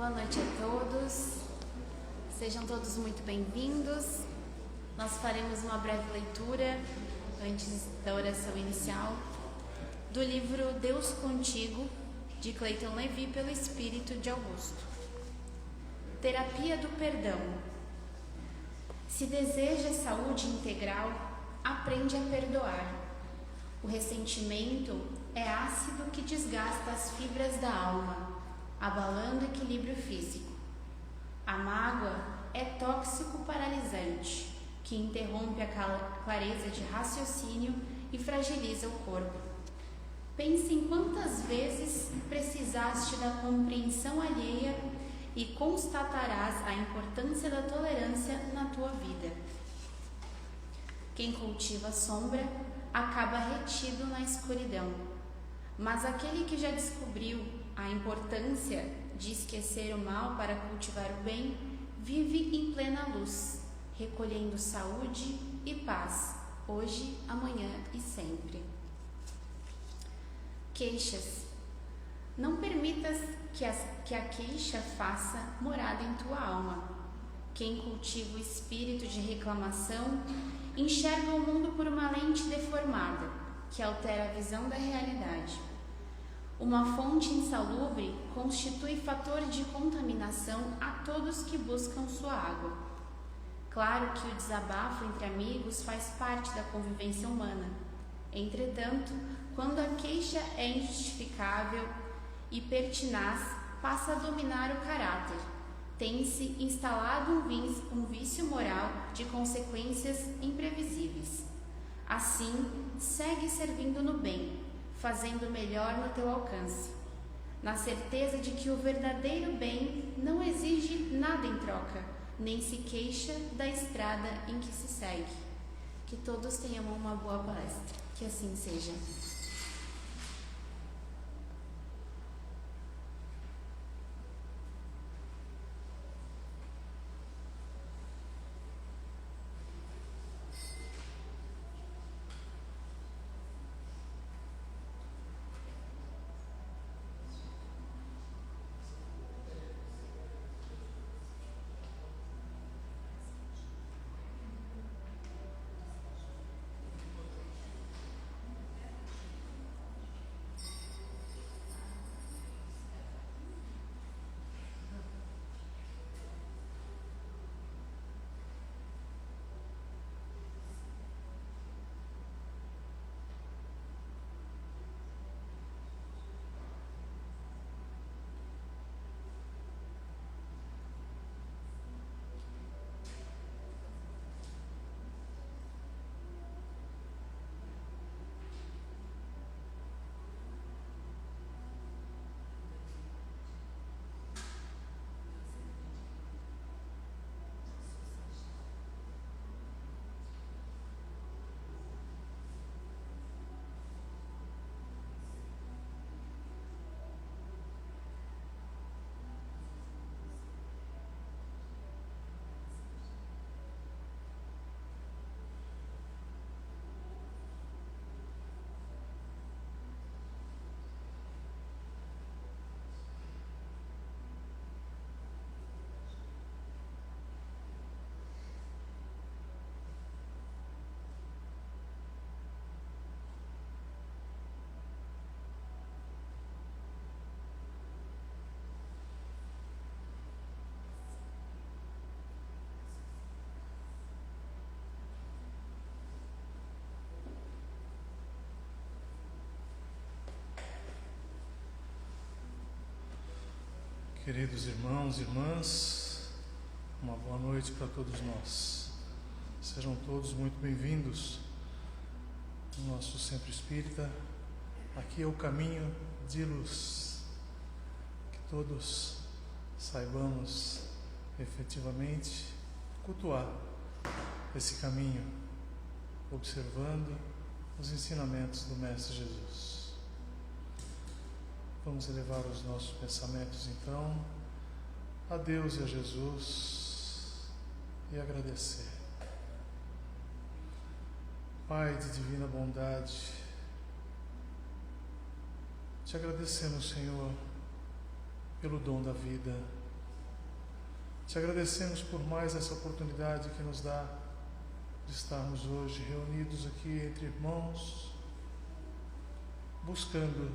Boa noite a todos, sejam todos muito bem-vindos. Nós faremos uma breve leitura, antes da oração inicial, do livro Deus Contigo, de Clayton Levi, pelo Espírito de Augusto. Terapia do perdão. Se deseja saúde integral, aprende a perdoar. O ressentimento é ácido que desgasta as fibras da alma, abalando o equilíbrio físico. A mágoa é tóxico paralisante, que interrompe a clareza de raciocínio e fragiliza o corpo. Pense em quantas vezes precisaste da compreensão alheia e constatarás a importância da tolerância na tua vida. Quem cultiva sombra acaba retido na escuridão, mas aquele que já descobriu a importância de esquecer o mal para cultivar o bem, vive em plena luz, recolhendo saúde e paz, hoje, amanhã e sempre. Queixas. Não permitas que a queixa faça morada em tua alma. Quem cultiva o espírito de reclamação enxerga o mundo por uma lente deformada, que altera a visão da realidade. Uma fonte insalubre constitui fator de contaminação a todos que buscam sua água. Claro que o desabafo entre amigos faz parte da convivência humana. Entretanto, quando a queixa é injustificável e pertinaz, passa a dominar o caráter. Tem-se instalado um vício moral de consequências imprevisíveis. Assim, segue servindo no bem, fazendo o melhor no teu alcance, na certeza de que o verdadeiro bem não exige nada em troca, nem se queixa da estrada em que se segue. Que todos tenham uma boa palestra. Que assim seja. Queridos irmãos e irmãs, uma boa noite para todos nós. Sejam todos muito bem-vindos no nosso Centro Espírita. Aqui é o caminho de luz. Que todos saibamos efetivamente cultuar esse caminho, observando os ensinamentos do Mestre Jesus. Vamos elevar os nossos pensamentos, então, a Deus e a Jesus e agradecer. Pai de divina bondade, te agradecemos, Senhor, pelo dom da vida, Te agradecemos por mais essa oportunidade que nos dá de estarmos hoje reunidos aqui entre irmãos, buscando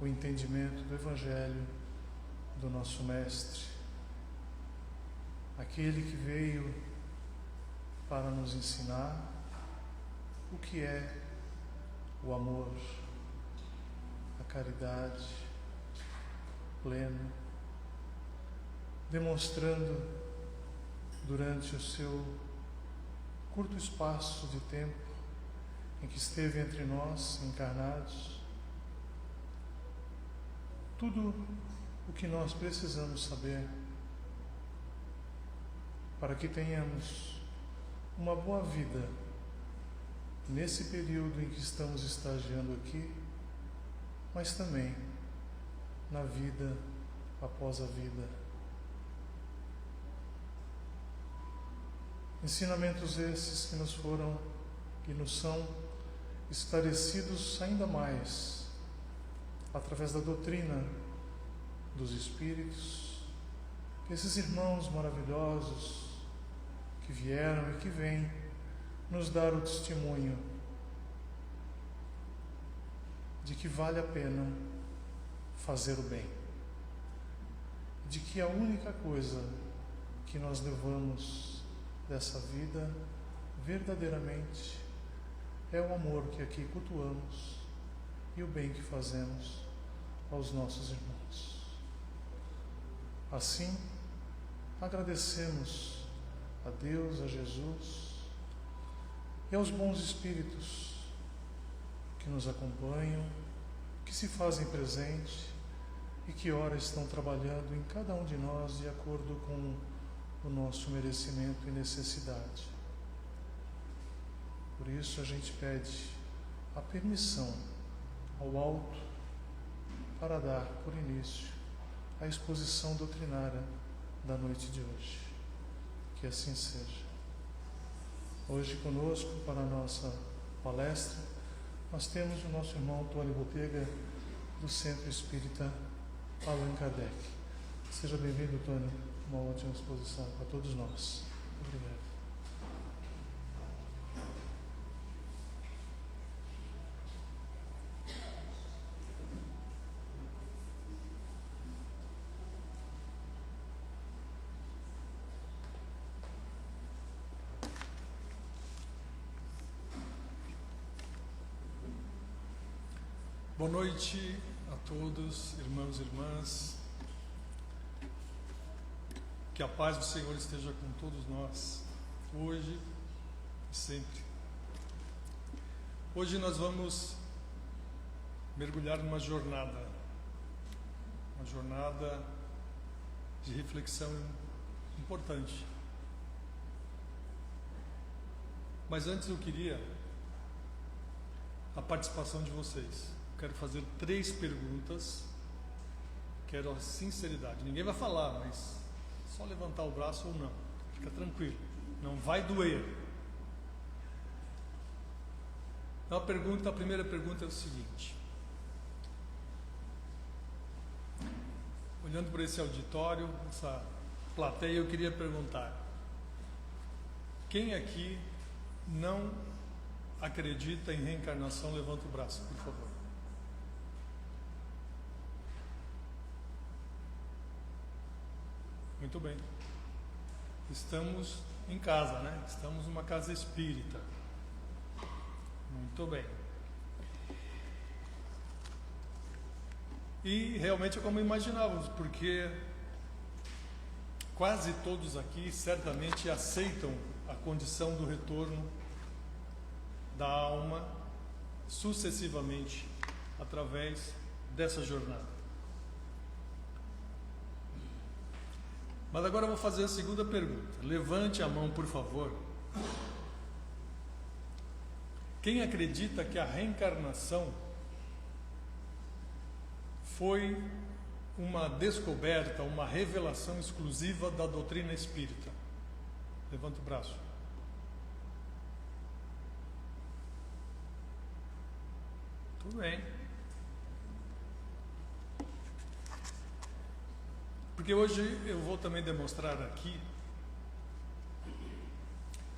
o entendimento do Evangelho do nosso Mestre, aquele que veio para nos ensinar o que é o amor, a caridade plena, demonstrando durante o seu curto espaço de tempo em que esteve entre nós, encarnados, tudo o que nós precisamos saber para que tenhamos uma boa vida nesse período em que estamos estagiando aqui, mas também na vida após a vida. Ensinamentos esses que nos foram e nos são esclarecidos ainda mais através da doutrina dos Espíritos, esses irmãos maravilhosos que vieram e que vêm nos dar o testemunho de que vale a pena fazer o bem, de que a única coisa que nós levamos dessa vida verdadeiramente é o amor que aqui cultuamos e o bem que fazemos aos nossos irmãos. Assim, agradecemos a Deus, a Jesus e aos bons espíritos que nos acompanham, que se fazem presente e que ora estão trabalhando em cada um de nós de acordo com o nosso merecimento e necessidade. Por isso a gente pede a permissão ao alto para dar por início a exposição doutrinária da noite de hoje. Que assim seja. Hoje conosco, para a nossa palestra, nós temos o nosso irmão Tony Botega, do Centro Espírita Allan Kardec. Seja bem-vindo, Tony. Uma ótima exposição para todos nós. Obrigado. Boa noite a todos, irmãos e irmãs. Que a paz do Senhor esteja com todos nós, hoje e sempre. Hoje nós vamos mergulhar numa jornada de reflexão importante. Mas antes eu queria a participação de vocês. Quero fazer 3 perguntas. Quero a sinceridade. Ninguém vai falar, mas só levantar o braço ou não. Fica tranquilo. Não vai doer. A primeira pergunta é o seguinte. Olhando por esse auditório, essa plateia, eu queria perguntar: quem aqui não acredita em reencarnação? Levanta o braço, por favor. Muito bem. Estamos em casa, né? Estamos numa casa espírita. Muito bem. E realmente é como imaginávamos, porque quase todos aqui certamente aceitam a condição do retorno da alma sucessivamente através dessa jornada. Mas agora eu vou fazer a segunda pergunta. Levante a mão, por favor. Quem acredita que a reencarnação foi uma descoberta, uma revelação exclusiva da doutrina espírita? Levanta o braço. Tudo bem. Porque hoje eu vou também demonstrar aqui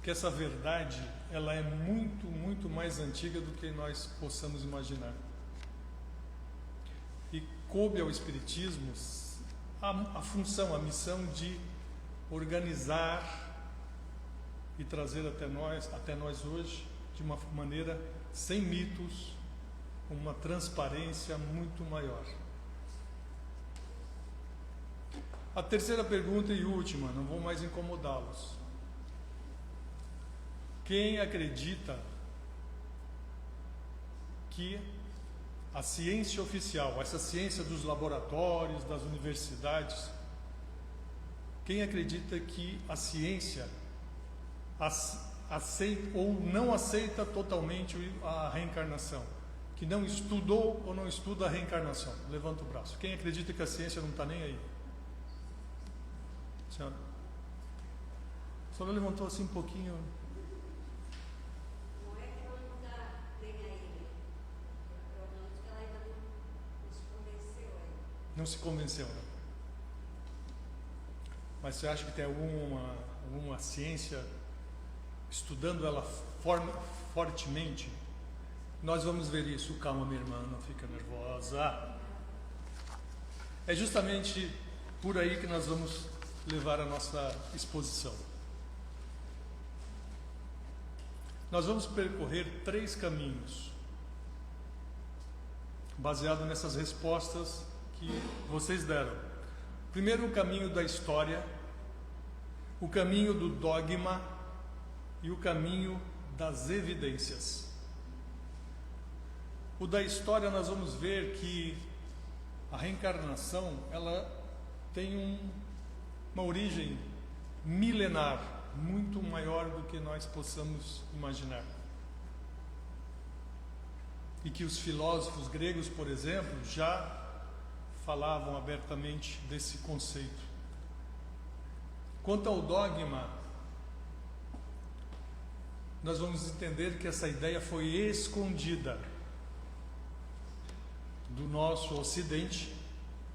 que essa verdade, ela é muito, muito mais antiga do que nós possamos imaginar. E coube ao Espiritismo a função, a missão de organizar e trazer até nós hoje, de uma maneira sem mitos, com uma transparência muito maior. A terceira pergunta e última, não vou mais incomodá-los. Quem acredita que a ciência oficial, essa ciência dos laboratórios, das universidades, quem acredita que a ciência aceita ou não aceita totalmente a reencarnação? Que não estudou ou não estuda a reencarnação? Levanta o braço. Quem acredita que a ciência não está nem aí? Senhora? A senhora levantou assim um pouquinho. Não é que ela não está nem aí. Provavelmente ela ainda não se convenceu ainda. Não se convenceu, né? Mas você acha que tem alguma ciência estudando ela fortemente? Nós vamos ver isso. Calma, minha irmã, não fica nervosa. É justamente por aí que nós vamos levar a nossa exposição. Nós vamos percorrer 3 caminhos, baseado nessas respostas que vocês deram. Primeiro, o caminho da história, o caminho do dogma e o caminho das evidências. O da história, nós vamos ver que a reencarnação, ela tem uma origem milenar, muito maior do que nós possamos imaginar. E que os filósofos gregos, por exemplo, já falavam abertamente desse conceito. Quanto ao dogma, nós vamos entender que essa ideia foi escondida do nosso Ocidente,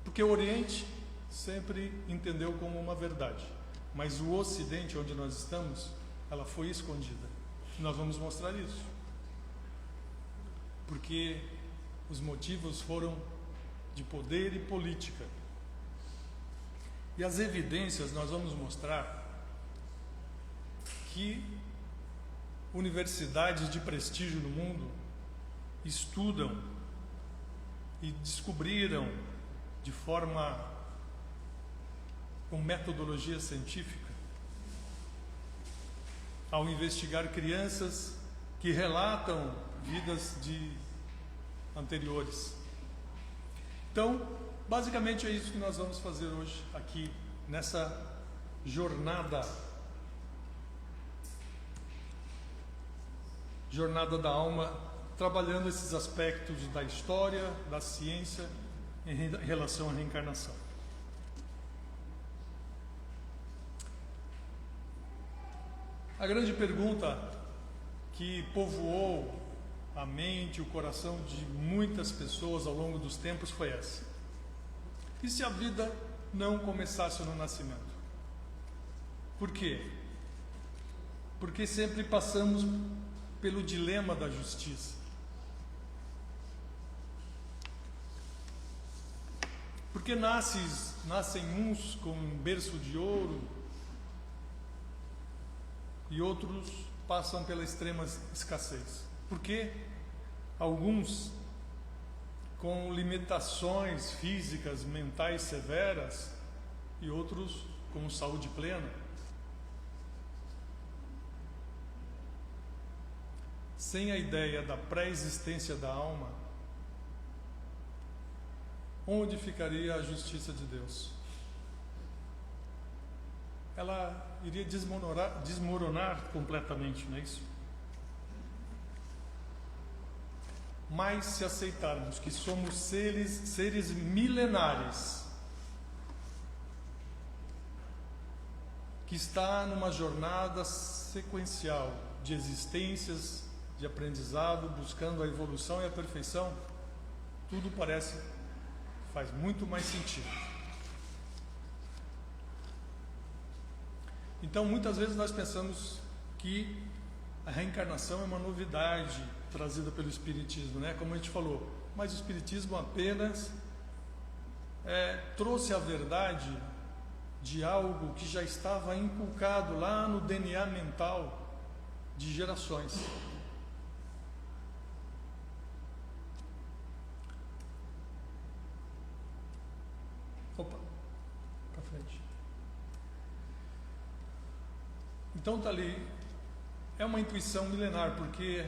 porque o Oriente sempre entendeu como uma verdade, mas o Ocidente, onde nós estamos, ela foi escondida. E nós vamos mostrar isso, porque os motivos foram de poder e política. E as evidências, nós vamos mostrar que universidades de prestígio no mundo estudam e descobriram de forma com metodologia científica, ao investigar crianças que relatam vidas anteriores. Então, basicamente é isso que nós vamos fazer hoje aqui, nessa jornada da alma, trabalhando esses aspectos da história, da ciência em relação à reencarnação. A grande pergunta que povoou a mente e o coração de muitas pessoas ao longo dos tempos foi essa: e se a vida não começasse no nascimento? Por quê? Porque sempre passamos pelo dilema da justiça. Porque nascem uns com um berço de ouro e outros passam pela extrema escassez. Porque alguns com limitações físicas, mentais severas e outros com saúde plena. Sem a ideia da pré-existência da alma, onde ficaria a justiça de Deus? Ela iria desmoronar completamente, não é isso? Mas se aceitarmos que somos seres milenares, que está numa jornada sequencial de existências, de aprendizado, buscando a evolução e a perfeição, tudo faz muito mais sentido. Então, muitas vezes nós pensamos que a reencarnação é uma novidade trazida pelo Espiritismo, né? Como a gente falou, mas o Espiritismo apenas trouxe a verdade de algo que já estava inculcado lá no DNA mental de gerações. Opa, para frente. Então está ali, é uma intuição milenar, porque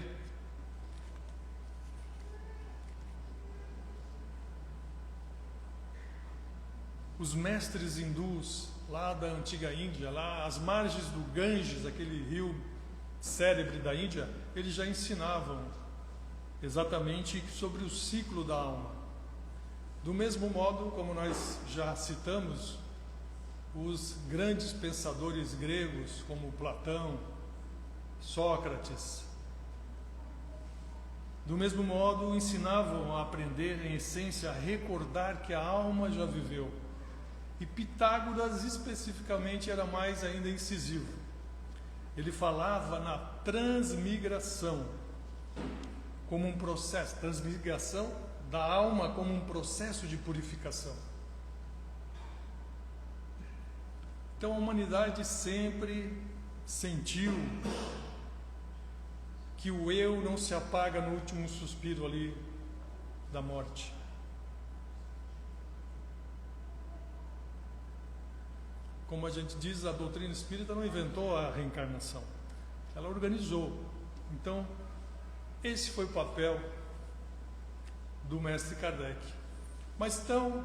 os mestres hindus lá da antiga Índia, lá às margens do Ganges, aquele rio célebre da Índia, eles já ensinavam exatamente sobre o ciclo da alma. Do mesmo modo, como nós já citamos, os grandes pensadores gregos, como Platão, Sócrates, do mesmo modo ensinavam a aprender, em essência, a recordar que a alma já viveu. E Pitágoras, especificamente, era mais ainda incisivo. Ele falava na transmigração como um processo, transmigração da alma como um processo de purificação. Então a humanidade sempre sentiu que o eu não se apaga no último suspiro ali da morte. Como a gente diz, a doutrina espírita não inventou a reencarnação, ela organizou. Então, esse foi o papel do mestre Kardec. Mas então,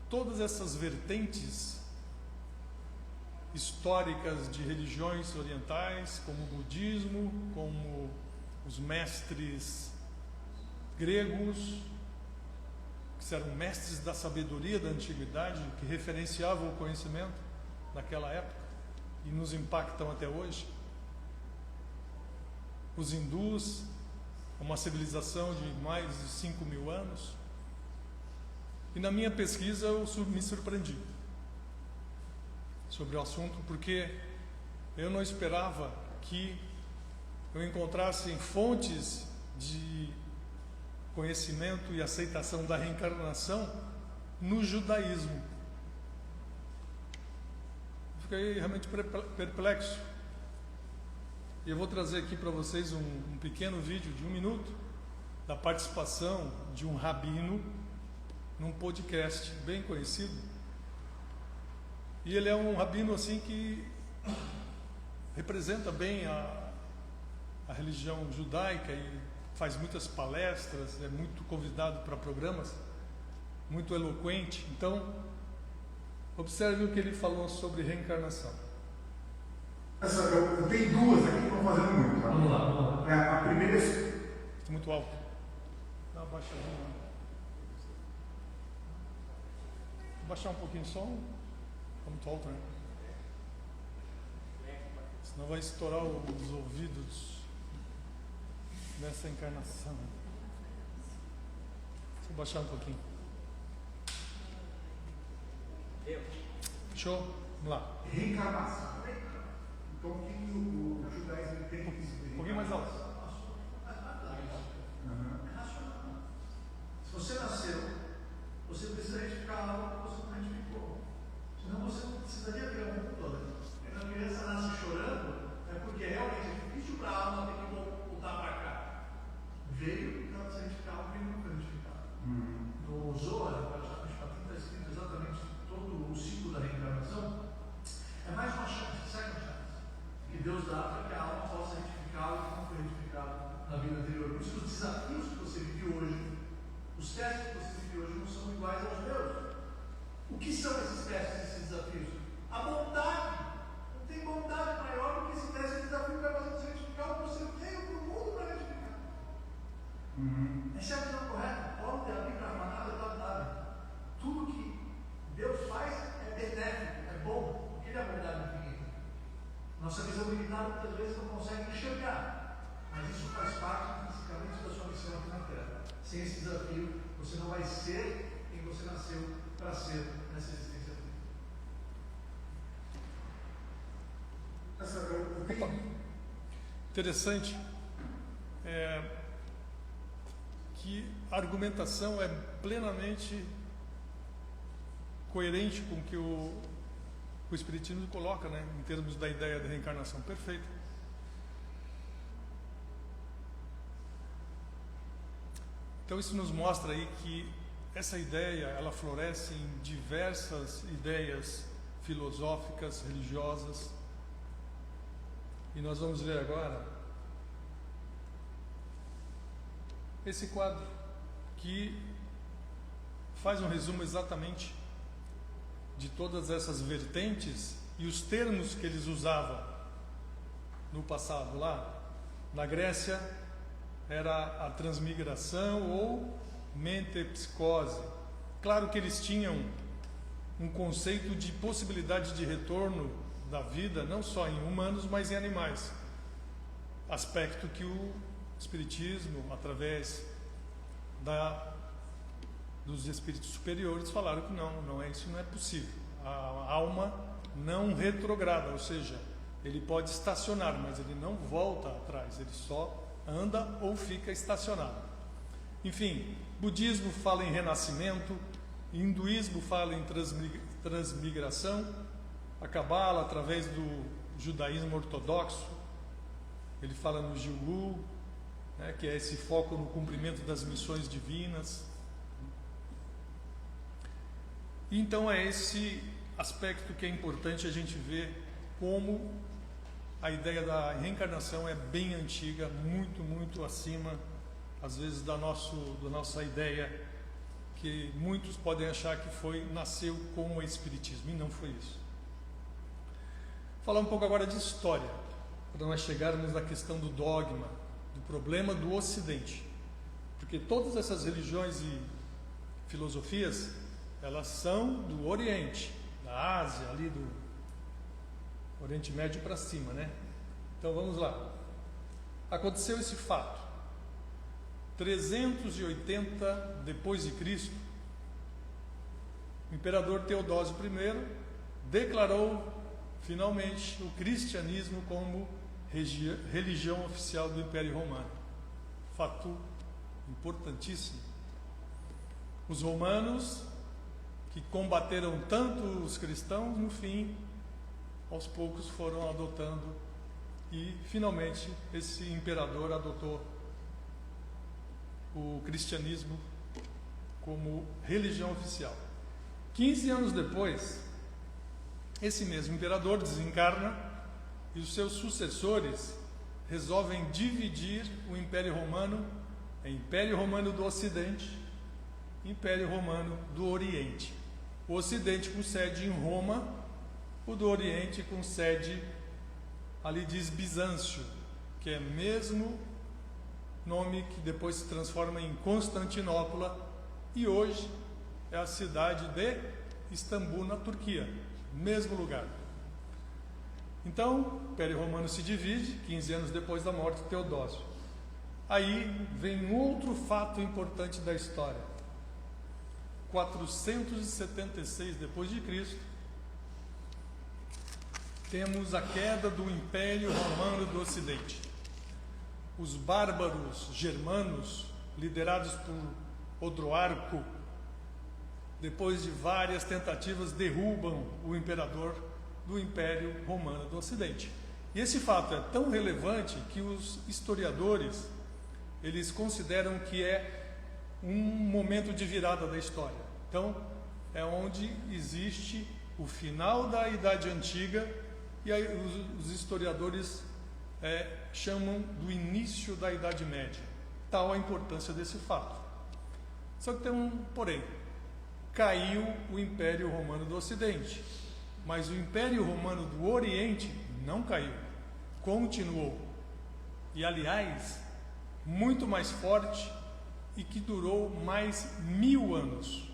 todas essas vertentes históricas de religiões orientais, como o budismo, como os mestres gregos, que eram mestres da sabedoria da antiguidade, que referenciavam o conhecimento daquela época e nos impactam até hoje. Os hindus, uma civilização de mais de 5.000 anos. E na minha pesquisa eu me surpreendi sobre o assunto, porque eu não esperava que eu encontrasse fontes de conhecimento e aceitação da reencarnação no judaísmo. Fiquei realmente perplexo. E eu vou trazer aqui para vocês um pequeno vídeo de 1 minuto da participação de um rabino num podcast bem conhecido. E ele é um rabino assim que representa bem a religião judaica e faz muitas palestras, é muito convidado para programas, muito eloquente. Então, observe o que ele falou sobre reencarnação. Eu tenho duas aqui que estão fazendo muito. Tá? Vamos lá. A primeira é... Está muito alto. Dá uma baixadinha. Vou baixar um pouquinho o som. Está muito alto, né? Senão vai estourar os ouvidos nessa encarnação. Deixa eu baixar um pouquinho. Show? Vamos lá. Reencarnação. Então, o que o judaísmo tem? Um pouquinho mais alto. Se você nasceu, você precisa retificar algo que você não retificou. Senão você não precisaria ver o mundo todo. Quando a criança nasce chorando, é porque realmente é difícil para a alma ter que voltar para cá. Veio, então precisa retificar algo que não foi retificado. No Zohar, praticamente está escrito exatamente todo o ciclo da reencarnação. É mais uma chance, segue uma chance que Deus dá para que a alma possa retificar o que não foi retificado na vida anterior. Por isso que os desafios que você vive hoje, os testes que você vive hoje não são iguais aos meus. O que são esses testes, esses desafios? A bondade. Não tem bondade maior do que esse teste de desafio que vai fazer você retificar o que você veio para o mundo para retificar. Essa é a visão correta. Ontem a Bíblia Ramanada está dada. Tudo que Deus faz é benéfico, é bom, porque Ele é a bondade infinita. Nossa visão limitada muitas vezes não consegue enxergar, mas isso faz parte intrinsecamente da sua missão aqui na Terra. Sem esse desafio, você não vai ser quem você nasceu para ser nessa existência. Opa. Interessante que a argumentação é plenamente coerente com o que o Espiritismo coloca, né, em termos da ideia da reencarnação. Perfeito. Então isso nos mostra aí que essa ideia, ela floresce em diversas ideias filosóficas, religiosas. E nós vamos ver agora esse quadro que faz um resumo exatamente de todas essas vertentes e os termos que eles usavam no passado lá. Na Grécia era a transmigração ou mentepsicose. Claro que eles tinham um conceito de possibilidade de retorno da vida, não só em humanos, mas em animais. Aspecto que o Espiritismo, através dos espíritos superiores, falaram que não é isso, não é possível. A alma não retrograda, ou seja, ele pode estacionar, mas ele não volta atrás, ele só anda ou fica estacionado. Enfim, budismo fala em renascimento, hinduísmo fala em transmigração, a Cabala, através do judaísmo ortodoxo, ele fala no Jiu-Gu, né, que é esse foco no cumprimento das missões divinas. Então é esse aspecto que é importante a gente ver como a ideia da reencarnação é bem antiga, muito, muito acima, às vezes, da nossa ideia, que muitos podem achar que nasceu com o Espiritismo, e não foi isso. Falar um pouco agora de história, para nós chegarmos na questão do dogma, do problema do Ocidente. Porque todas essas religiões e filosofias, elas são do Oriente, da Ásia, ali do Oriente Médio para cima, né? Então vamos lá. Aconteceu esse fato. 380 depois de Cristo, o imperador Teodósio I declarou finalmente o cristianismo como religião oficial do Império Romano. Fato importantíssimo. Os romanos, que combateram tanto os cristãos, no fim, aos poucos foram adotando, e finalmente esse imperador adotou o cristianismo como religião oficial. 15 anos depois, esse mesmo imperador desencarna e os seus sucessores resolvem dividir o Império Romano em Império Romano do Ocidente e Império Romano do Oriente. O Ocidente com sede em Roma, o do Oriente com sede, ali diz Bizâncio, que é mesmo nome que depois se transforma em Constantinopla, e hoje é a cidade de Istambul, na Turquia, mesmo lugar. Então, o Império Romano se divide, 15 anos depois da morte de Teodósio. Aí vem outro fato importante da história. 476 depois de Cristo, temos a queda do Império Romano do Ocidente. Os bárbaros germanos, liderados por Odroarco, depois de várias tentativas, derrubam o imperador do Império Romano do Ocidente. E esse fato é tão relevante que os historiadores, eles consideram que é um momento de virada da história. Então, é onde existe o final da Idade Antiga, e aí os historiadores chamam do início da Idade Média. Tal a importância desse fato. Só que tem um porém. Caiu o Império Romano do Ocidente, mas o Império Romano do Oriente não caiu, continuou. E, aliás, muito mais forte, e que durou mais 1000 anos.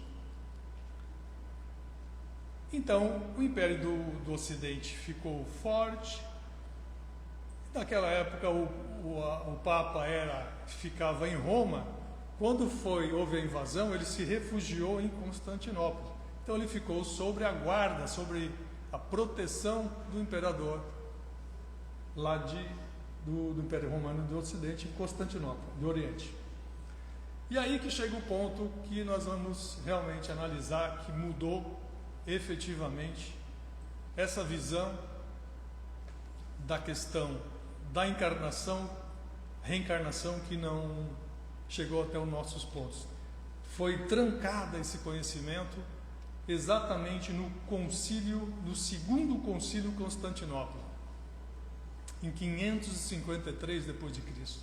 Então, o Império do Ocidente ficou forte. Naquela época, o Papa ficava em Roma. Quando houve a invasão, ele se refugiou em Constantinopla. Então, ele ficou sobre a guarda, sobre a proteção do imperador lá do Império Romano do Ocidente, em Constantinopla, do Oriente. E aí que chega o ponto que nós vamos realmente analisar que mudou efetivamente essa visão da questão da encarnação, reencarnação, que não chegou até os nossos pontos. Foi trancada esse conhecimento exatamente no segundo concílio Constantinopla, em 553 depois de Cristo.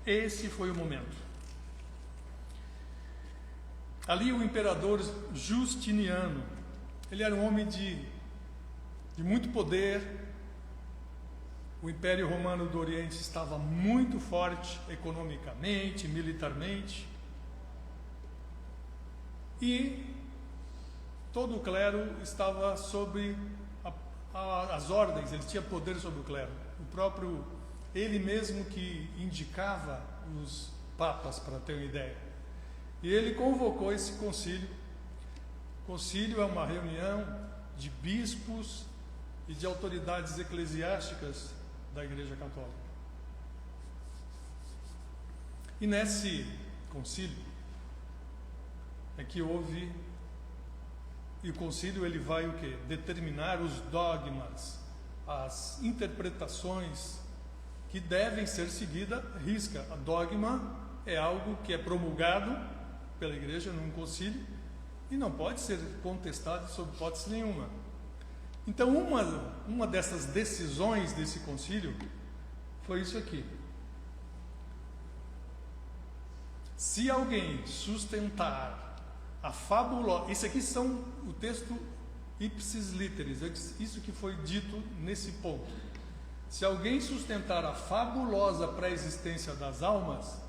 Esse foi o momento. Ali o imperador Justiniano, ele era um homem de muito poder. O Império Romano do Oriente estava muito forte economicamente, militarmente, e todo o clero estava sob as ordens, ele tinha poder sobre o clero. Ele mesmo que indicava os papas, para ter uma ideia. E ele convocou esse concílio. O concílio é uma reunião de bispos e de autoridades eclesiásticas da Igreja Católica. E nesse concílio é que houve, e o concílio ele vai o quê? Determinar os dogmas, as interpretações que devem ser seguidas à risca. A dogma é algo que é promulgado pela Igreja num concílio e não pode ser contestado sob hipótese nenhuma. Então, uma dessas decisões desse concílio foi isso aqui. Se alguém sustentar a fabulosa... Isso aqui são o texto ipsis literis, isso que foi dito nesse ponto. Se alguém sustentar a fabulosa pré-existência das almas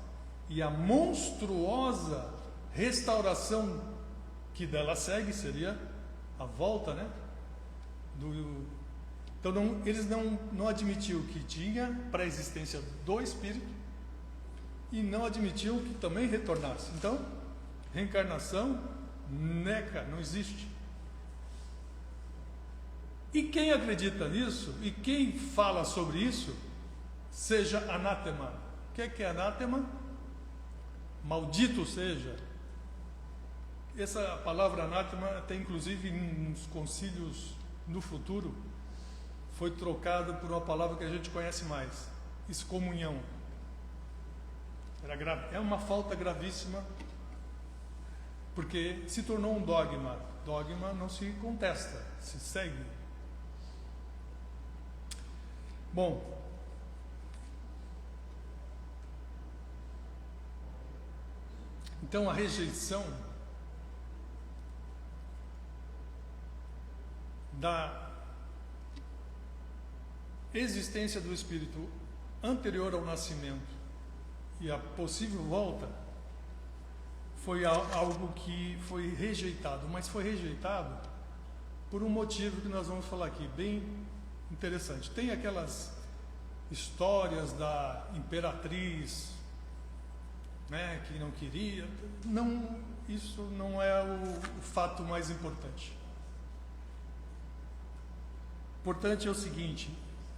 e a monstruosa restauração que dela segue, seria a volta, né? Então eles não admitiam que tinha pré-existência do Espírito e não admitiam que também retornasse. Então, reencarnação, neca, não existe. E quem acredita nisso, e quem fala sobre isso, seja anátema. O que é anátema? Maldito seja. Essa palavra anátema, até inclusive nos concílios no futuro, foi trocada por uma palavra que a gente conhece mais: excomunhão. Era grave. É uma falta gravíssima, porque se tornou um dogma. Dogma não se contesta, se segue. Bom, então a rejeição da existência do Espírito anterior ao nascimento e a possível volta foi algo que foi rejeitado, mas foi rejeitado por um motivo que nós vamos falar aqui, bem interessante. Tem aquelas histórias da imperatriz, né, que não queria. Não, isso não é o fato mais importante. O importante é o seguinte: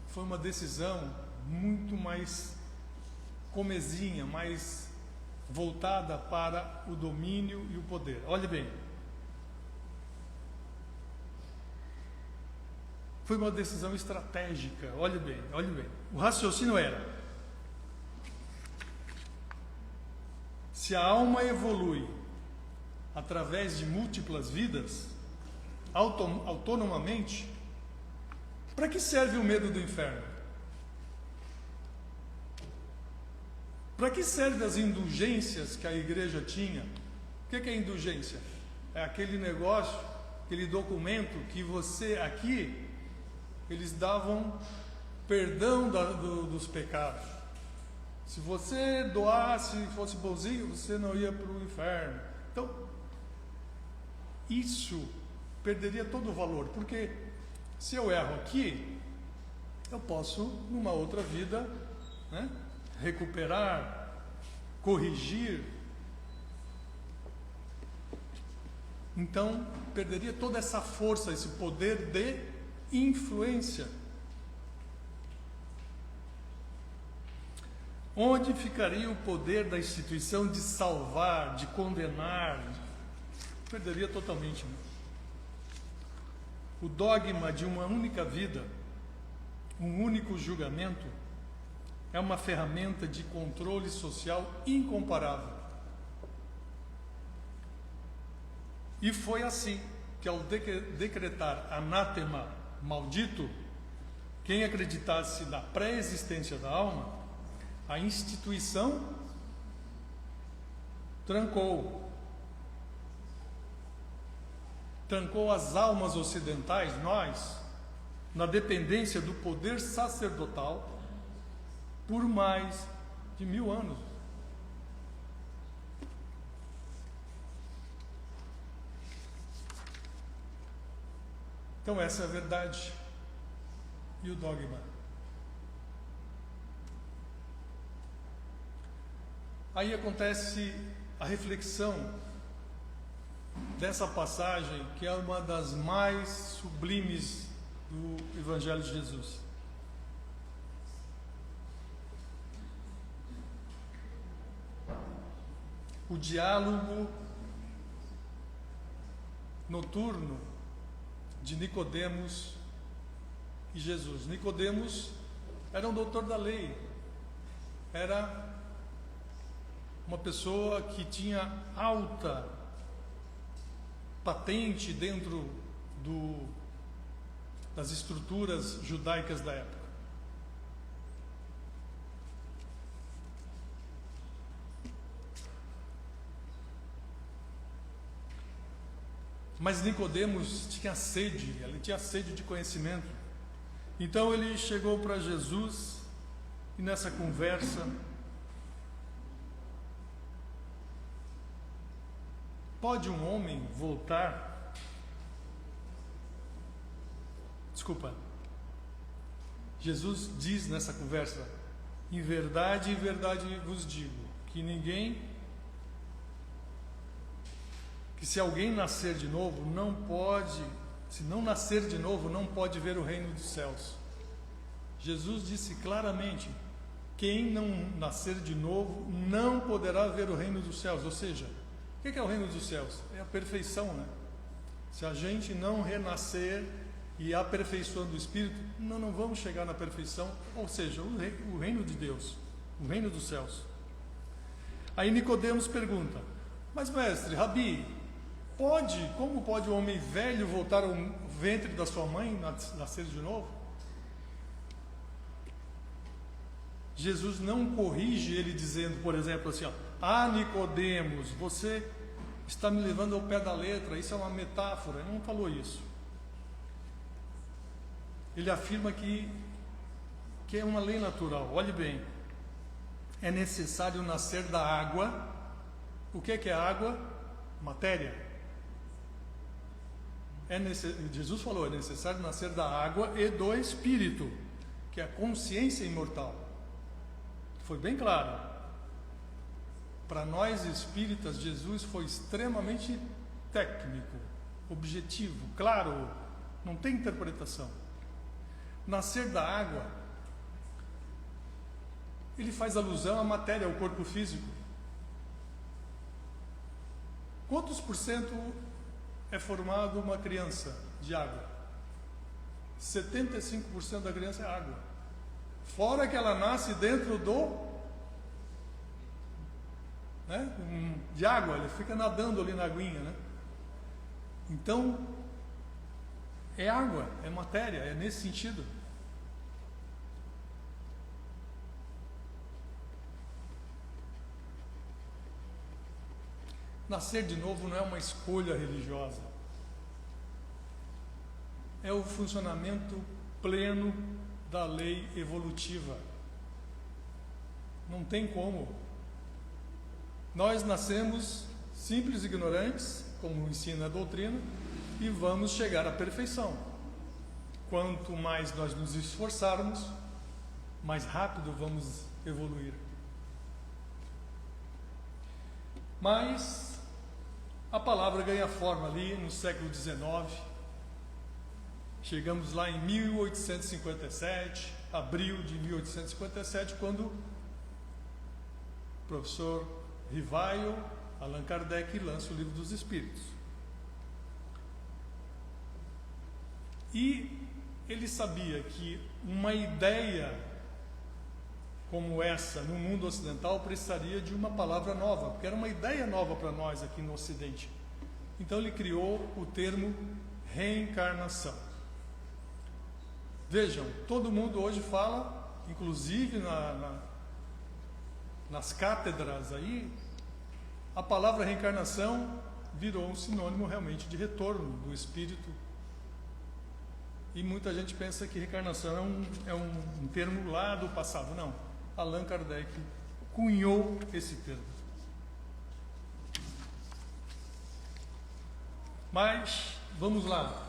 foi uma decisão muito mais comezinha, mais voltada para o domínio e o poder. Olhe bem. Foi uma decisão estratégica. Olhe bem, olhe bem. O raciocínio era: se a alma evolui através de múltiplas vidas, autonomamente, para que serve o medo do inferno? Para que servem as indulgências que a igreja tinha? O que é indulgência? É aquele negócio, aquele documento que você aqui, eles davam perdão dos pecados. Se você doasse, fosse bonzinho, você não ia para o inferno. Então, isso perderia todo o valor, porque se eu erro aqui, eu posso, numa outra vida, né, recuperar, corrigir. Então, perderia toda essa força, esse poder de influência. onde ficaria o poder da instituição de salvar, de condenar? Perderia totalmente. O dogma de uma única vida, um único julgamento, é uma ferramenta de controle social incomparável. E foi assim que, ao decretar anátema, maldito, quem acreditasse na pré-existência da alma, a instituição trancou as almas ocidentais, nós, na dependência do poder sacerdotal por mais de 1000 anos. Então essa é a verdade e o dogma. Aí acontece a reflexão dessa passagem, que é uma das mais sublimes do Evangelho de Jesus. O diálogo noturno de Nicodemos e Jesus. Nicodemos era um doutor da lei, era uma pessoa que tinha alta patente dentro das estruturas judaicas da época. Mas Nicodemos tinha sede, ele tinha sede de conhecimento. Então ele chegou para Jesus e nessa conversa pode um homem voltar? Desculpa. Jesus diz nessa conversa: em verdade vos digo, que se alguém nascer de novo, se não nascer de novo, não pode ver o reino dos céus. Jesus disse claramente: quem não nascer de novo não poderá ver o reino dos céus. Ou seja, o que é o reino dos céus? É a perfeição, né? Se a gente não renascer e aperfeiçoando o Espírito, não vamos chegar na perfeição, ou seja, o reino de Deus, o reino dos céus. Aí Nicodemos pergunta: mas mestre, Rabi, como pode o homem velho voltar ao ventre da sua mãe e nascer de novo? Jesus não corrige ele dizendo, por exemplo, assim: Nicodemos, você está me levando ao pé da letra, isso é uma metáfora. Ele não falou isso. Ele afirma que é uma lei natural. Olhe bem, é necessário nascer da água. O que é água? Matéria. Jesus falou: é necessário nascer da água e do Espírito, que é a consciência imortal. Foi bem claro. Para nós espíritas, Jesus foi extremamente técnico, objetivo, claro, não tem interpretação. Nascer da água, ele faz alusão à matéria, ao corpo físico. Quantos por cento é formado uma criança de água? 75% da criança é água. Fora que ela nasce dentro de água, ele fica nadando ali na aguinha, né? Então, é água, é matéria, é nesse sentido. Nascer de novo não é uma escolha religiosa. É o funcionamento pleno da lei evolutiva. Não tem como. Nós nascemos simples e ignorantes, como ensina a doutrina, e vamos chegar à perfeição. Quanto mais nós nos esforçarmos, mais rápido vamos evoluir. Mas a palavra ganha forma ali no século XIX. Chegamos lá em 1857, abril de 1857, quando professor Rivaio, Allan Kardec, lança o Livro dos Espíritos. E ele sabia que uma ideia como essa no mundo ocidental precisaria de uma palavra nova, porque era uma ideia nova para nós aqui no Ocidente. Então ele criou o termo reencarnação. Vejam, todo mundo hoje fala, inclusive nas cátedras aí, a palavra reencarnação virou um sinônimo realmente de retorno do espírito. E muita gente pensa que reencarnação é um termo lá do passado. Não, Allan Kardec cunhou esse termo. Mas, vamos lá.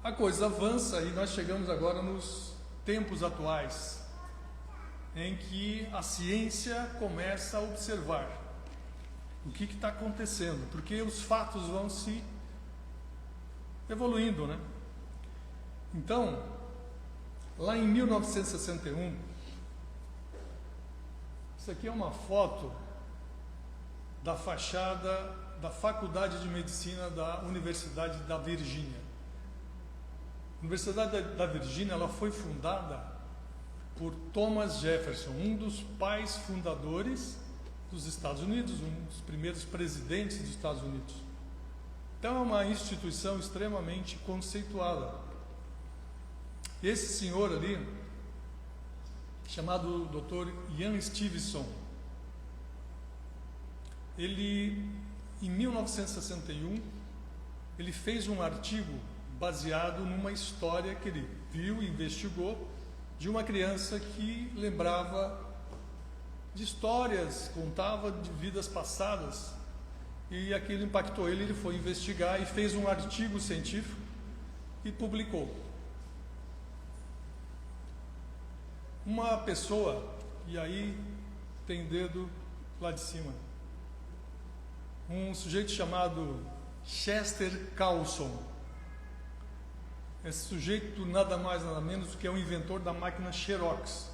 A coisa avança e nós chegamos agora nos tempos atuais, em que a ciência começa a observar o que está acontecendo, porque os fatos vão se evoluindo, né? Então, lá em 1961, isso aqui é uma foto da fachada da Faculdade de Medicina da Universidade da Virgínia. A Universidade da Virgínia, ela foi fundada por Thomas Jefferson, um dos pais fundadores dos Estados Unidos, um dos primeiros presidentes dos Estados Unidos. Então é uma instituição extremamente conceituada. Esse senhor ali, chamado Dr. Ian Stevenson, ele, em 1961, ele fez um artigo baseado numa história que ele viu e investigou de uma criança que lembrava de histórias, contava de vidas passadas, e aquilo impactou ele, ele foi investigar e fez um artigo científico e publicou. Uma pessoa, e aí tem dedo lá de cima, um sujeito chamado Chester Carlson. Esse sujeito nada mais nada menos do que é o inventor da máquina Xerox.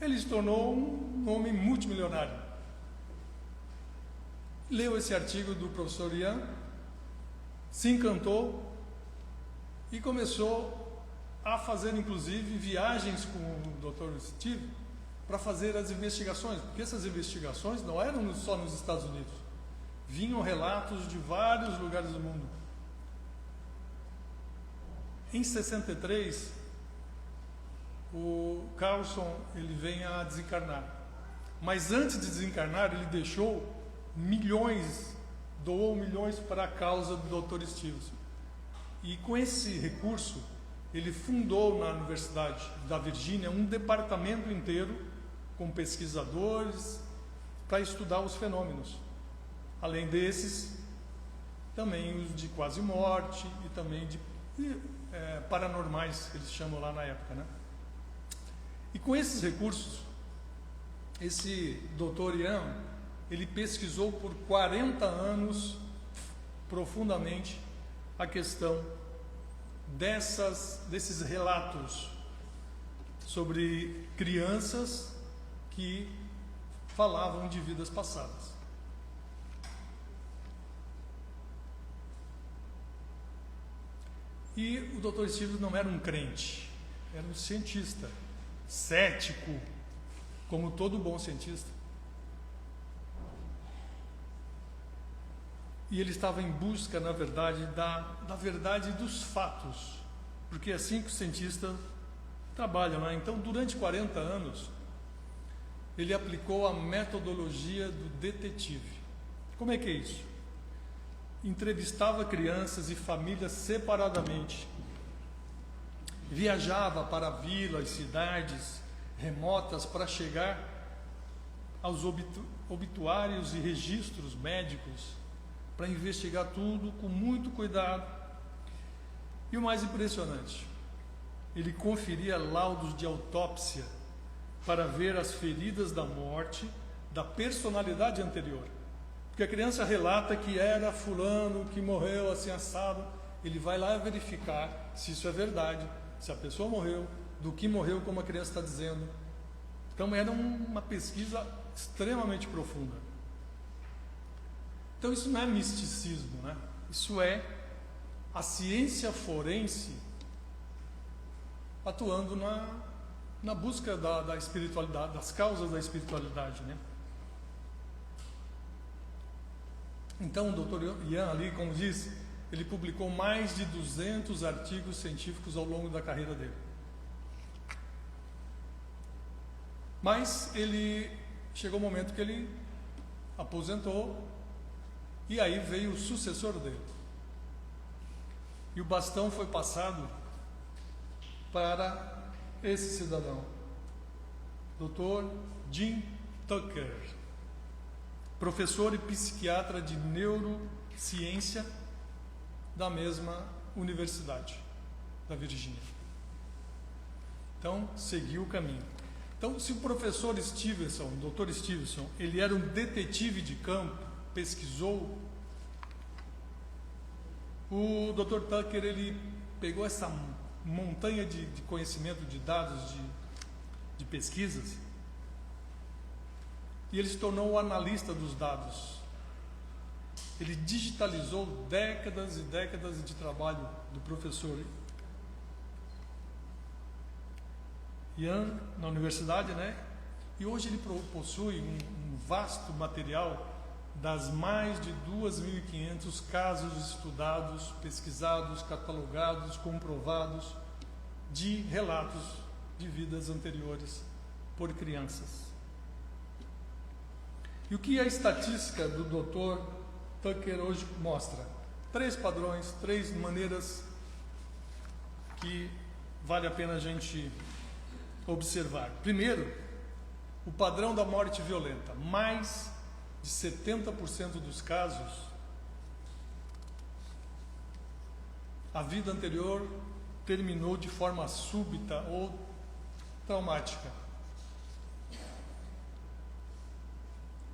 Ele se tornou um homem multimilionário. Leu esse artigo do professor Ian, se encantou e começou a fazer inclusive viagens com o Dr. Steve para fazer as investigações, porque essas investigações não eram só nos Estados Unidos, vinham relatos de vários lugares do mundo. Em 63, o Carlson ele vem a desencarnar, mas antes de desencarnar ele doou milhões para a causa do Dr. Stevenson. E com esse recurso ele fundou na Universidade da Virgínia um departamento inteiro com pesquisadores para estudar os fenômenos. Além desses, também os de quase morte e também de paranormais, que eles chamam lá na época, né? E com esses recursos, esse Dr. Ian, ele pesquisou por 40 anos profundamente a questão desses relatos sobre crianças que falavam de vidas passadas. E o Dr. Stevens não era um crente, era um cientista, cético, como todo bom cientista. E ele estava em busca, na verdade, da verdade dos fatos, porque é assim que os cientistas trabalham, né? Então, durante 40 anos, ele aplicou a metodologia do detetive. Como é que é isso? Entrevistava crianças e famílias separadamente, viajava para vilas, cidades remotas para chegar aos obituários e registros médicos, para investigar tudo com muito cuidado. E o mais impressionante, ele conferia laudos de autópsia para ver as feridas da morte da personalidade anterior. Porque a criança relata que era fulano que morreu assim assado, ele vai lá verificar se isso é verdade, se a pessoa morreu, do que morreu, como a criança está dizendo. Então era uma pesquisa extremamente profunda. Então isso não é misticismo, né? Isso é a ciência forense atuando na busca da espiritualidade, das causas da espiritualidade, né? Então o Dr. Ian ali, como diz, ele publicou mais de 200 artigos científicos ao longo da carreira dele. Mas ele chegou um momento que ele aposentou e aí veio o sucessor dele. E o bastão foi passado para esse cidadão, Dr. Jim Tucker, professor e psiquiatra de neurociência da mesma universidade da Virgínia. Então, seguiu o caminho. Então, se o professor Stevenson, o Dr. Stevenson, ele era um detetive de campo, pesquisou, o Dr. Tucker, ele pegou essa montanha de conhecimento, de dados, de pesquisas, e ele se tornou o analista dos dados. Ele digitalizou décadas e décadas de trabalho do professor Ian na universidade, né? E hoje ele possui um vasto material das mais de 2.500 casos estudados, pesquisados, catalogados, comprovados de relatos de vidas anteriores por crianças. E o que a estatística do Dr. Tucker hoje mostra? 3 padrões, 3 maneiras que vale a pena a gente observar. Primeiro, o padrão da morte violenta. Mais de 70% dos casos, a vida anterior terminou de forma súbita ou traumática.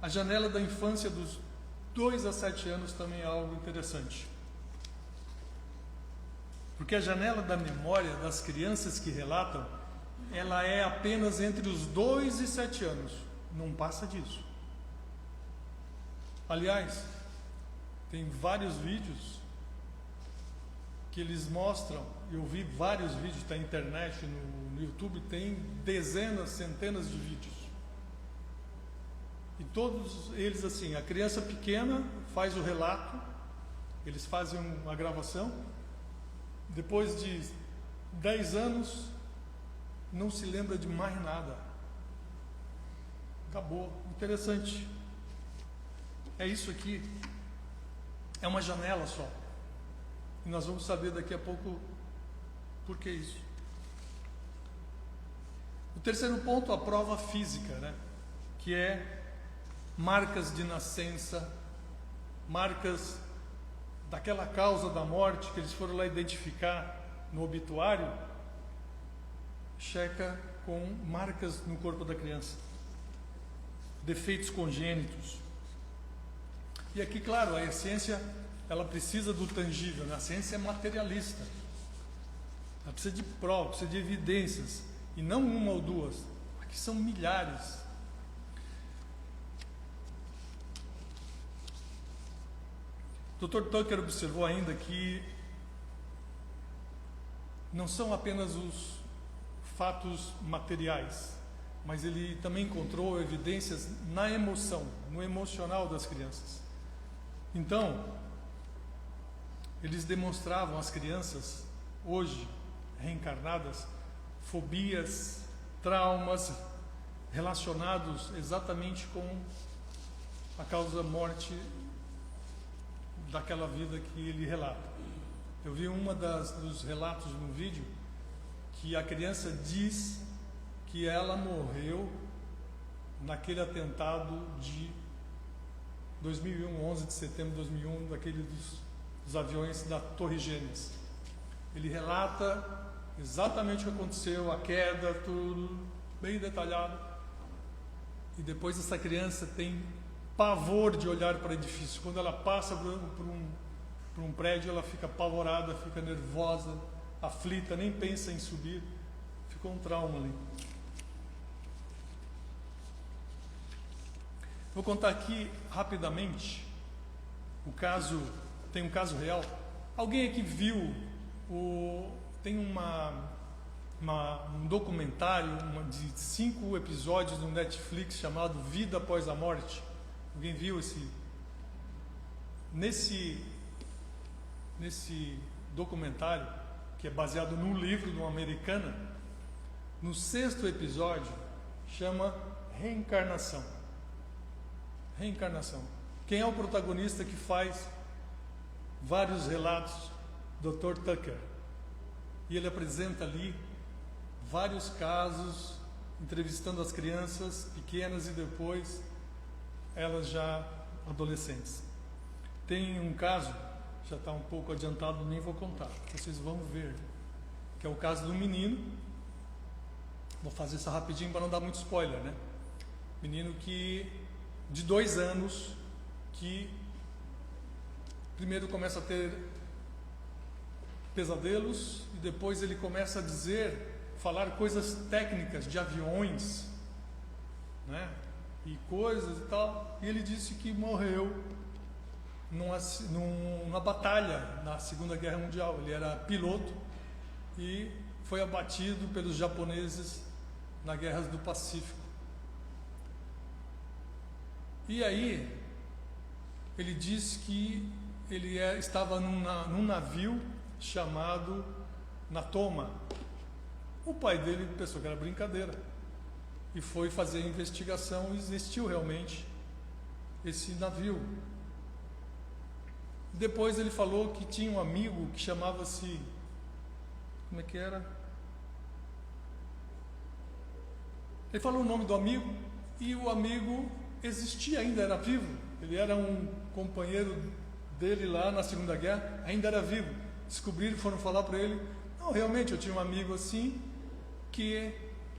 A janela da infância dos 2 a 7 anos também é algo interessante. Porque a janela da memória das crianças que relatam, ela é apenas entre os 2 e 7 anos. Não passa disso. Aliás, tem vários vídeos que eles mostram, eu vi vários vídeos na internet, no YouTube, tem dezenas, centenas de vídeos. E todos eles assim, a criança pequena faz o relato, eles fazem uma gravação, depois de 10 anos, não se lembra de mais nada. Acabou. Interessante. É isso aqui. É uma janela só. E nós vamos saber daqui a pouco por que isso. O terceiro ponto, a prova física, né? Que é marcas de nascença, marcas daquela causa da morte que eles foram lá identificar no obituário, checa com marcas no corpo da criança, defeitos congênitos. E aqui, claro, a ciência, ela precisa do tangível, né? A ciência é materialista, ela precisa de provas, precisa de evidências, e não uma ou duas, aqui são milhares. O Dr. Tucker observou ainda que não são apenas os fatos materiais, mas ele também encontrou evidências na emoção, no emocional das crianças. Então, eles demonstravam às crianças, hoje reencarnadas, fobias, traumas relacionados exatamente com a causa da morte daquela vida que ele relata. Eu vi dos relatos no vídeo que a criança diz que ela morreu naquele atentado de 2001, 11 de setembro de 2001, daquele dos aviões da Torre Gêmeas. Ele relata exatamente o que aconteceu, a queda, tudo bem detalhado. E depois essa criança tem pavor de olhar para o edifício. Quando ela passa por um prédio, ela fica apavorada, fica nervosa, aflita, nem pensa em subir. Ficou um trauma ali. Vou contar aqui rapidamente o caso, tem um caso real. Alguém aqui viu tem um documentário de 5 episódios no Netflix chamado Vida Após a Morte? Alguém viu esse? Nesse documentário, que é baseado num livro de uma americana, no 6º episódio chama Reencarnação. Reencarnação. Quem é o protagonista que faz vários relatos? Dr. Tucker. E ele apresenta ali vários casos, entrevistando as crianças pequenas e depois elas já adolescentes. Tem um caso, já está um pouco adiantado, nem vou contar, vocês vão ver, que é o caso do menino. Vou fazer isso rapidinho para não dar muito spoiler, né? Menino de 2 anos, que primeiro começa a ter pesadelos e depois ele começa a falar coisas técnicas de aviões, né? E coisas e tal. E ele disse que morreu numa batalha na Segunda Guerra Mundial. Ele era piloto e foi abatido pelos japoneses na Guerra do Pacífico. E aí ele disse que ele estava num navio chamado Natoma. O pai dele pensou que era brincadeira e foi fazer a investigação e existiu realmente esse navio. Depois ele falou que tinha um amigo que chamava-se... Como é que era? Ele falou o nome do amigo e o amigo existia ainda, era vivo. Ele era um companheiro dele lá na Segunda Guerra, ainda era vivo. Descobriram, foram falar para ele: não, realmente eu tinha um amigo assim que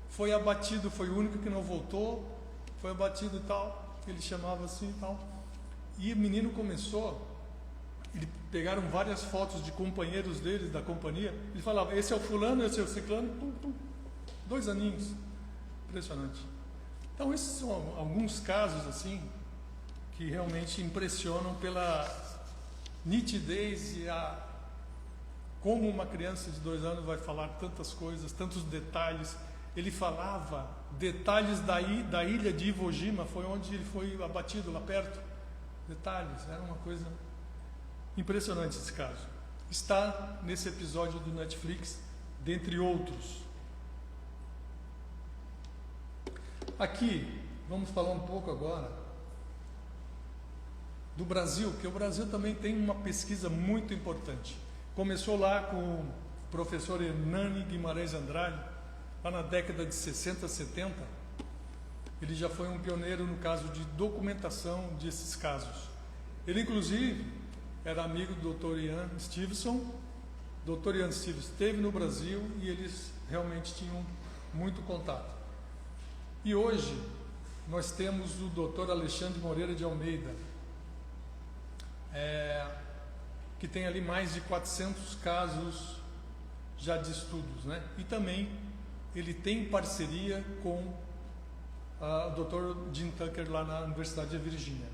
foi abatido, foi o único que não voltou, foi abatido e tal. Ele chamava assim e tal. E o menino começou, pegaram várias fotos de companheiros deles, da companhia. Ele falava: esse é o fulano, esse é o ciclano. 2 aninhos. Impressionante. Então esses são alguns casos assim que realmente impressionam pela nitidez e como uma criança de 2 anos vai falar tantas coisas, tantos detalhes. Ele falava detalhes da ilha de Iwo Jima, foi onde ele foi abatido, lá perto. Detalhes, era uma coisa impressionante esse caso. Está nesse episódio do Netflix, dentre outros. Aqui, vamos falar um pouco agora do Brasil, porque o Brasil também tem uma pesquisa muito importante. Começou lá com o professor Hernani Guimarães Andrade, lá na década de 60, 70. Ele já foi um pioneiro no caso de documentação desses casos. Ele, inclusive, era amigo do Dr. Ian Stevenson. O Dr. Ian Stevenson esteve no Brasil e eles realmente tinham muito contato. E hoje nós temos o Dr. Alexandre Moreira de Almeida, que tem ali mais de 400 casos já de estudos, né? E também ele tem parceria com o Dr. Jim Tucker lá na Universidade de Virgínia.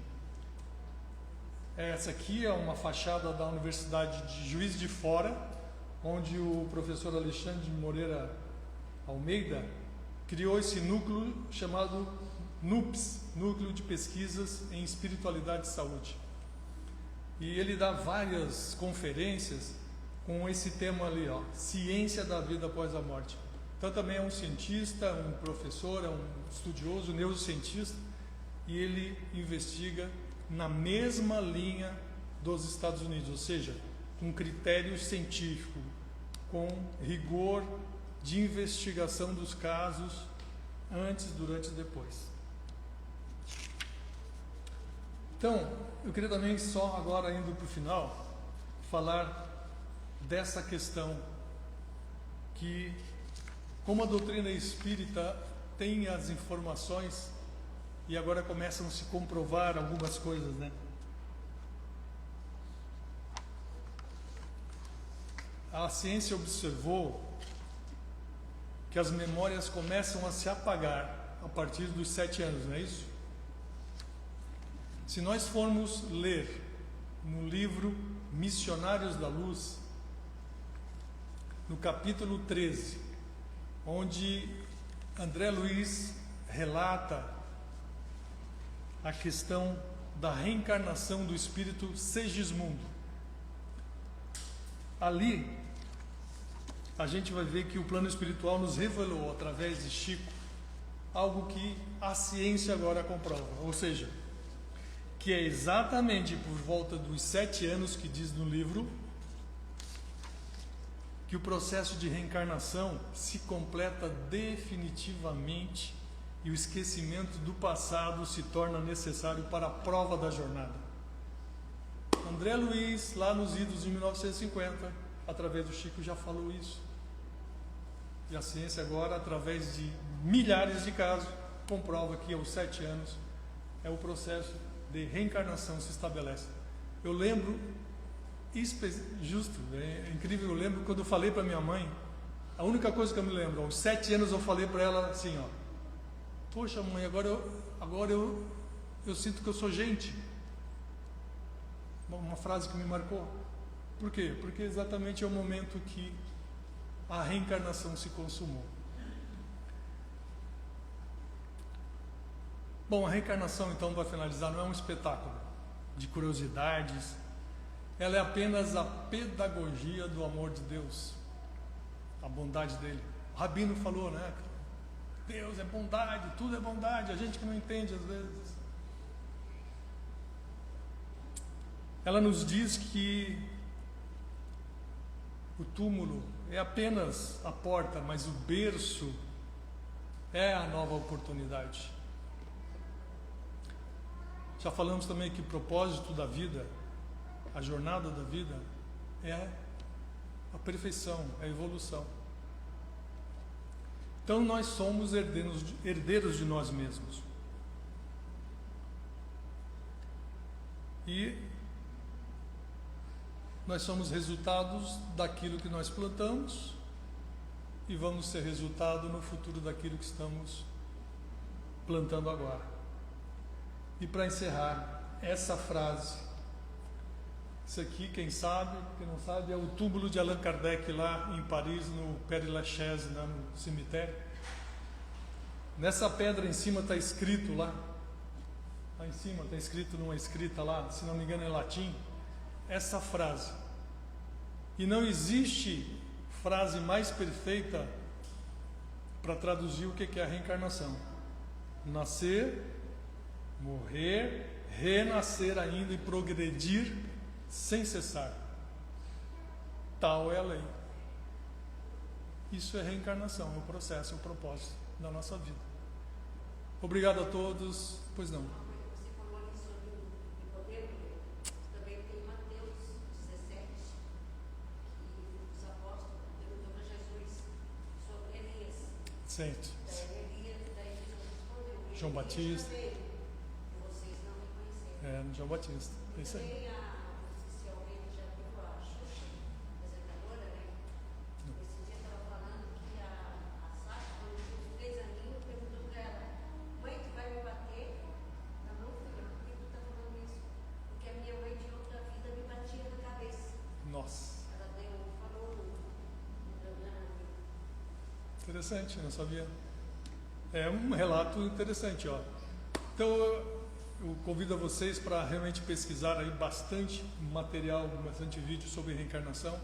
Essa aqui é uma fachada da Universidade de Juiz de Fora, onde o professor Alexandre Moreira Almeida criou esse núcleo chamado NUPS, Núcleo de Pesquisas em Espiritualidade e Saúde. E ele dá várias conferências com esse tema ali, ó, ciência da vida após a morte. Então também é um cientista, um professor, é um estudioso, neurocientista, e ele investiga na mesma linha dos Estados Unidos, ou seja, com critério científico, com rigor de investigação dos casos antes, durante e depois. Então, eu queria também, só agora indo para o final, falar dessa questão que, como a doutrina espírita tem as informações e agora começam a se comprovar algumas coisas, né? A ciência observou que as memórias começam a se apagar a partir dos 7 anos, não é isso? Se nós formos ler no livro Missionários da Luz, no capítulo 13, onde André Luiz relata a questão da reencarnação do espírito Segismundo. Ali, a gente vai ver que o plano espiritual nos revelou, através de Chico, algo que a ciência agora comprova. Ou seja, que é exatamente por volta dos 7 anos que diz no livro, que o processo de reencarnação se completa definitivamente e o esquecimento do passado se torna necessário para a prova da jornada. André Luiz, lá nos idos de 1950, através do Chico, já falou isso. E a ciência agora, através de milhares de casos, comprova que aos 7 anos é o processo de reencarnação se estabelece. Eu lembro, justo, é incrível, eu lembro quando eu falei para minha mãe, a única coisa que eu me lembro, aos 7 anos eu falei para ela assim, ó, poxa mãe, agora eu sinto que eu sou gente. Uma frase que me marcou. Por quê? Porque exatamente é o momento que a reencarnação se consumou. Bom, a reencarnação, então, para finalizar, não é um espetáculo de curiosidades. Ela é apenas a pedagogia do amor de Deus, a bondade dele. O Rabino falou, né? Deus é bondade, tudo é bondade, a gente que não entende às vezes. Ela nos diz que o túmulo é apenas a porta, mas o berço é a nova oportunidade. Já falamos também que o propósito da vida, a jornada da vida, é a perfeição, é a evolução. Então nós somos herdeiros de nós mesmos. E nós somos resultados daquilo que nós plantamos e vamos ser resultado no futuro daquilo que estamos plantando agora. E para encerrar, essa frase, isso aqui, quem sabe, quem não sabe, é o túmulo de Allan Kardec lá em Paris, no Père Lachaise, lá no cemitério. Nessa pedra em cima está escrito lá em cima está escrito numa escrita lá, se não me engano em latim, essa frase. E não existe frase mais perfeita para traduzir o que é a reencarnação. Nascer, morrer, renascer ainda e progredir sem cessar. Tal é a lei. Isso é reencarnação, é o processo, é o propósito da nossa vida. Obrigado a todos. Pois não. Você falou ali sobre Nicodemo, também tem Mateus 17, que os apóstolos perguntam para Jesus sobre Elias. Certo. Daí Jesus respondeu. João Batista. Veio, e vocês não me conheceram. João Batista. É isso aí. Também oficialmente já viu a Xuxa, apresentadora, né? Esse dia estava falando que a Sasha, quando tinha 3 aninhos, perguntou para ela: mãe, tu vai me bater? Ela não, filha, por que tu está falando isso? Porque a minha mãe de outra vida me batia na cabeça. Nossa. Ela falou no programa. Interessante, não sabia. É um relato interessante, ó. Então eu convido a vocês para realmente pesquisar aí bastante material, bastante vídeo sobre reencarnação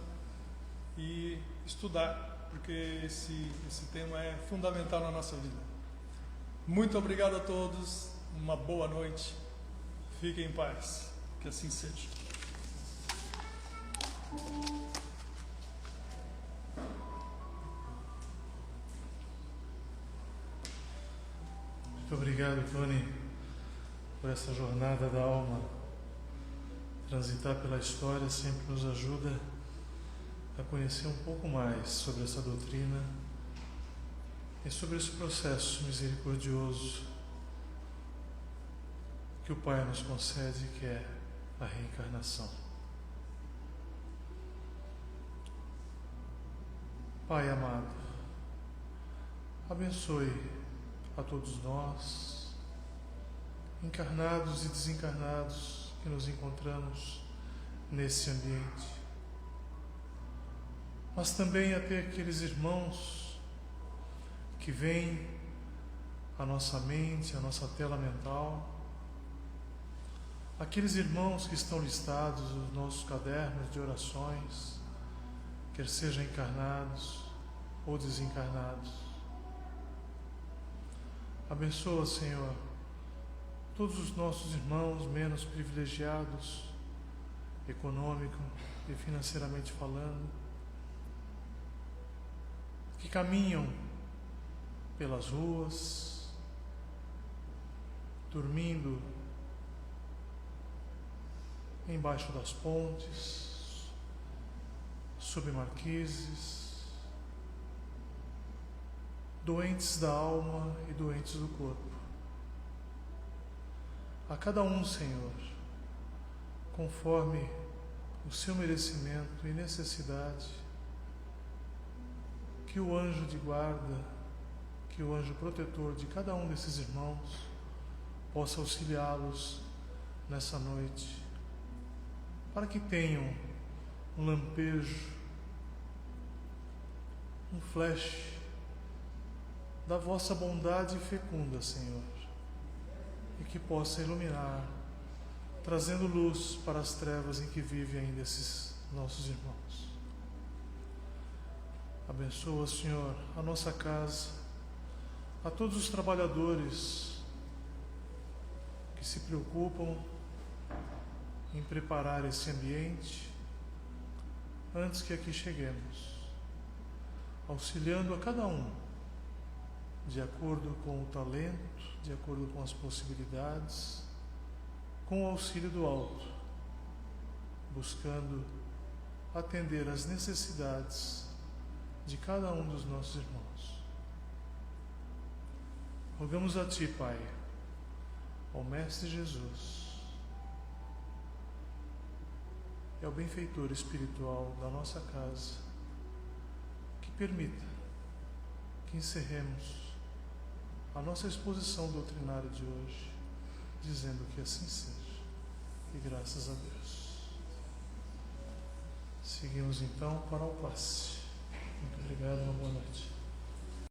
e estudar, porque esse tema é fundamental na nossa vida. Muito obrigado a todos, uma boa noite, fiquem em paz, que assim seja. Muito obrigado, Tony, por essa jornada da alma. Transitar pela história sempre nos ajuda a conhecer um pouco mais sobre essa doutrina e sobre esse processo misericordioso que o Pai nos concede, que é a reencarnação. Pai amado, abençoe a todos nós, encarnados e desencarnados que nos encontramos nesse ambiente, mas também até aqueles irmãos que vêm à nossa mente, à nossa tela mental, aqueles irmãos que estão listados nos nossos cadernos de orações, quer sejam encarnados ou desencarnados. Abençoa, Senhor, todos os nossos irmãos menos privilegiados, econômico e financeiramente falando, que caminham pelas ruas, dormindo embaixo das pontes, sob marquises, doentes da alma e doentes do corpo. A cada um, Senhor, conforme o seu merecimento e necessidade, que o anjo de guarda, que o anjo protetor de cada um desses irmãos possa auxiliá-los nessa noite, para que tenham um lampejo, um flash da vossa bondade fecunda, Senhor, e que possa iluminar, trazendo luz para as trevas em que vivem ainda esses nossos irmãos. Abençoa, Senhor, a nossa casa, a todos os trabalhadores que se preocupam em preparar esse ambiente antes que aqui cheguemos, auxiliando a cada um de acordo com o talento, de acordo com as possibilidades, com o auxílio do alto, buscando atender às necessidades de cada um dos nossos irmãos. Rogamos a Ti, Pai, ao Mestre Jesus e ao benfeitor espiritual da nossa casa, que permita que encerremos a nossa exposição doutrinária de hoje, dizendo que assim seja, e graças a Deus. Seguimos então para o passe. Muito obrigado, uma boa noite.